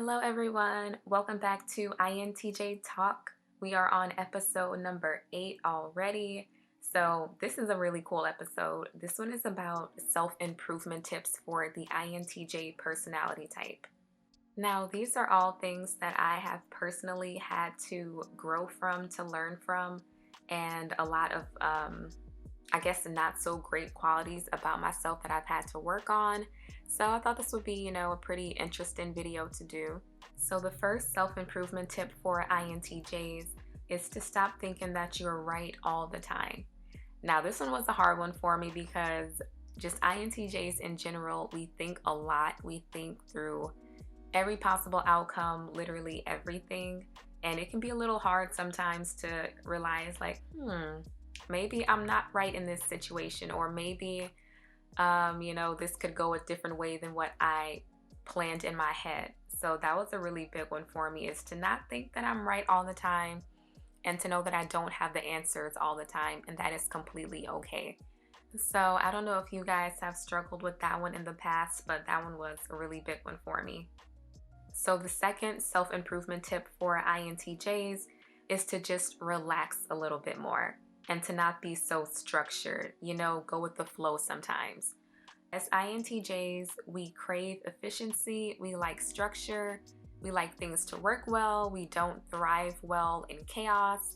Hello, everyone. Welcome back to INTJ Talk. We are on episode number 8 already. So, this is a really cool episode. This one is about self improvement tips for the INTJ personality type. Now, these are all things that I have personally had to grow from, to learn from, and a lot of I guess, not so great qualities about myself that I've had to work on. So I thought this would be, a pretty interesting video to do. So the first self-improvement tip for INTJs is to stop thinking that you're right all the time. Now, this one was a hard one for me because just INTJs in general, we think a lot. We think through every possible outcome, literally everything. And it can be a little hard sometimes to realize, like, maybe I'm not right in this situation, or maybe, this could go a different way than what I planned in my head. So that was a really big one for me, is to not think that I'm right all the time and to know that I don't have the answers all the time, and that is completely okay. So I don't know if you guys have struggled with that one in the past, but that one was a really big one for me. So the second self-improvement tip for INTJs is to just relax a little bit more and to not be so structured, go with the flow sometimes. As INTJs, we crave efficiency, we like structure, we like things to work well, we don't thrive well in chaos.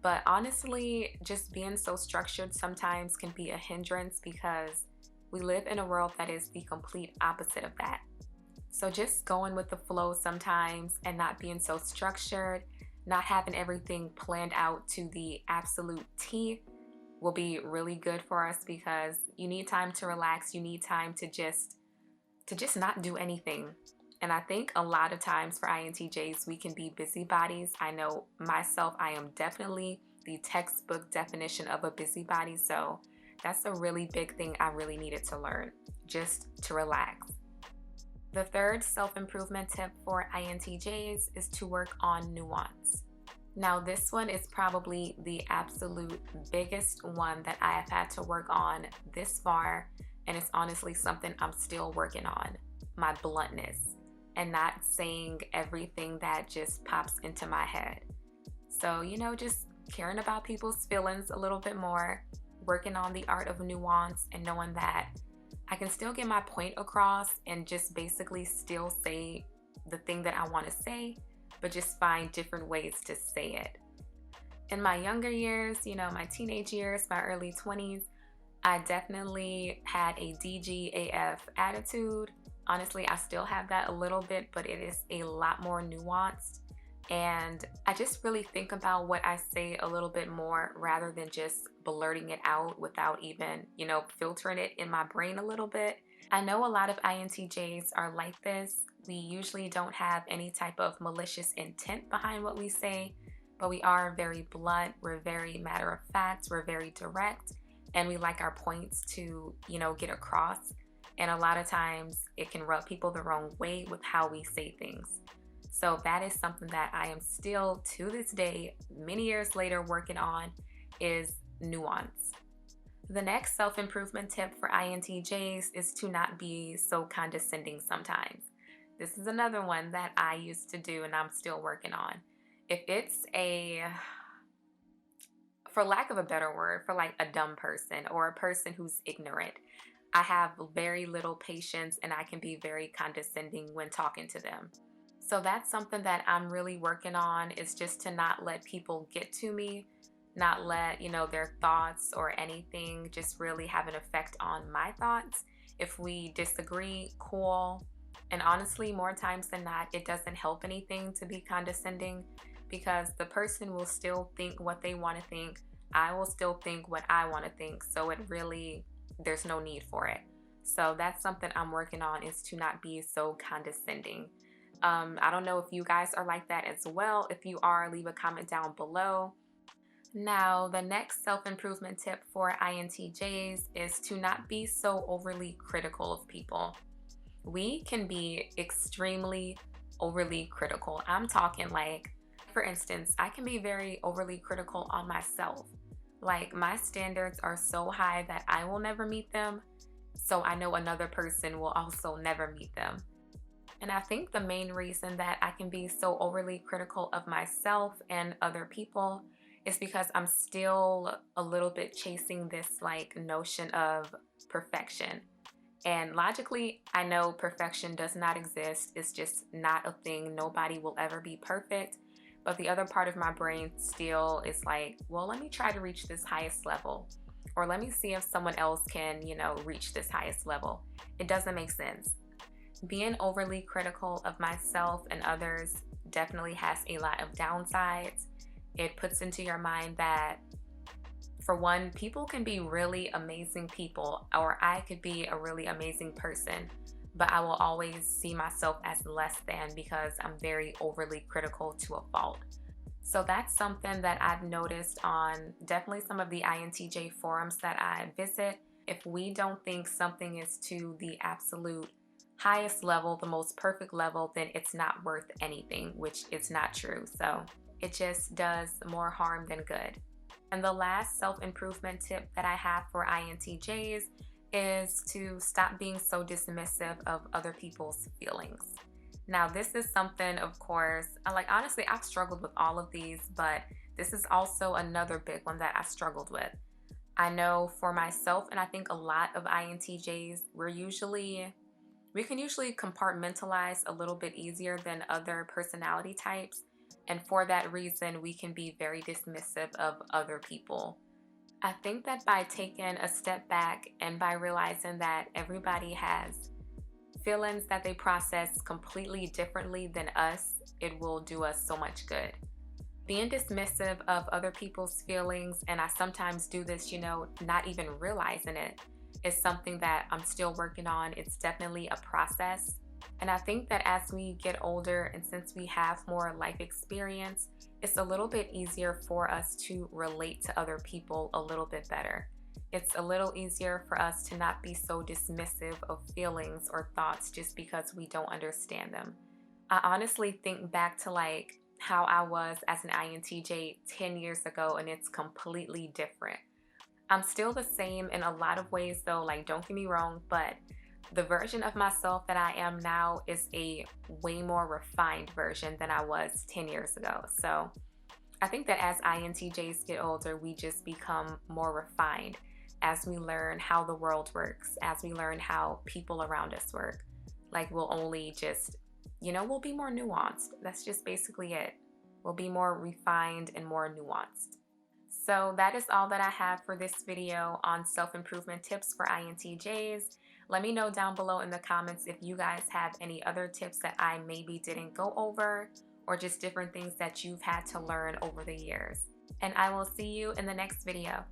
But honestly, just being so structured sometimes can be a hindrance because we live in a world that is the complete opposite of that. So just going with the flow sometimes and not being so structured, not having everything planned out to the absolute T will be really good for us, because you need time to relax. You need time to just not do anything. And I think a lot of times for INTJs, we can be busybodies. I know myself, I am definitely the textbook definition of a busybody. So that's a really big thing I really needed to learn, just to relax. The third self-improvement tip for INTJs is to work on nuance. Now, this one is probably the absolute biggest one that I have had to work on this far, and it's honestly something I'm still working on: my bluntness and not saying everything that just pops into my head. So, just caring about people's feelings a little bit more, working on the art of nuance, and knowing that I can still get my point across and just basically still say the thing that I want to say, but just find different ways to say it. In my younger years, my teenage years, my early 20s, I definitely had a DGAF attitude. Honestly, I still have that a little bit, but it is a lot more nuanced. And I just really think about what I say a little bit more rather than just blurting it out without even, filtering it in my brain a little bit. I know a lot of INTJs are like this. We usually don't have any type of malicious intent behind what we say, but we are very blunt. We're very matter of fact. We're very direct, and we like our points to, get across. And a lot of times it can rub people the wrong way with how we say things. So that is something that I am still, to this day, many years later, working on, is nuance. The next self-improvement tip for INTJs is to not be so condescending sometimes. This is another one that I used to do and I'm still working on. If it's for lack of a better word, for like a dumb person or a person who's ignorant, I have very little patience and I can be very condescending when talking to them. So that's something that I'm really working on, is just to not let people get to me, not let, their thoughts or anything just really have an effect on my thoughts. If we disagree, cool. And honestly, more times than not, it doesn't help anything to be condescending, because the person will still think what they want to think. I will still think what I want to think. So there's no need for it. So that's something I'm working on, is to not be so condescending. I don't know if you guys are like that as well. If you are, leave a comment down below. Now, the next self-improvement tip for INTJs is to not be so overly critical of people. We can be extremely overly critical. I'm talking like, for instance, I can be very overly critical on myself. Like, my standards are so high that I will never meet them. So I know another person will also never meet them. And I think the main reason that I can be so overly critical of myself and other people is because I'm still a little bit chasing this like notion of perfection. And logically, I know perfection does not exist. It's just not a thing. Nobody will ever be perfect. But the other part of my brain still is like, well, let me try to reach this highest level. Or let me see if someone else can, reach this highest level. It doesn't make sense. Being overly critical of myself and others definitely has a lot of downsides. It puts into your mind that, for one, people can be really amazing people, or I could be a really amazing person, but I will always see myself as less than because I'm very overly critical to a fault. So that's something that I've noticed on definitely some of the INTJ forums that I visit. If we don't think something is to the absolute highest level, the most perfect level, then it's not worth anything, which is not true. So it just does more harm than good. And the last self-improvement tip that I have for INTJs is to stop being so dismissive of other people's feelings. Now, this is something, of course, honestly, I've struggled with all of these, but this is also another big one that I struggled with. I know for myself, and I think a lot of INTJs, we can usually compartmentalize a little bit easier than other personality types. And for that reason, we can be very dismissive of other people. I think that by taking a step back and by realizing that everybody has feelings that they process completely differently than us, it will do us so much good. Being dismissive of other people's feelings, and I sometimes do this, not even realizing it, is something that I'm still working on. It's definitely a process. And I think that as we get older and since we have more life experience, it's a little bit easier for us to relate to other people a little bit better. It's a little easier for us to not be so dismissive of feelings or thoughts just because we don't understand them. I honestly think back to how I was as an INTJ 10 years ago, and it's completely different. I'm still the same in a lot of ways though, don't get me wrong, but the version of myself that I am now is a way more refined version than I was 10 years ago. So I think that as INTJs get older, we just become more refined as we learn how the world works, as we learn how people around us work. We'll only just, we'll be more nuanced. That's just basically it. We'll be more refined and more nuanced. So that is all that I have for this video on self-improvement tips for INTJs. Let me know down below in the comments if you guys have any other tips that I maybe didn't go over, or just different things that you've had to learn over the years. And I will see you in the next video.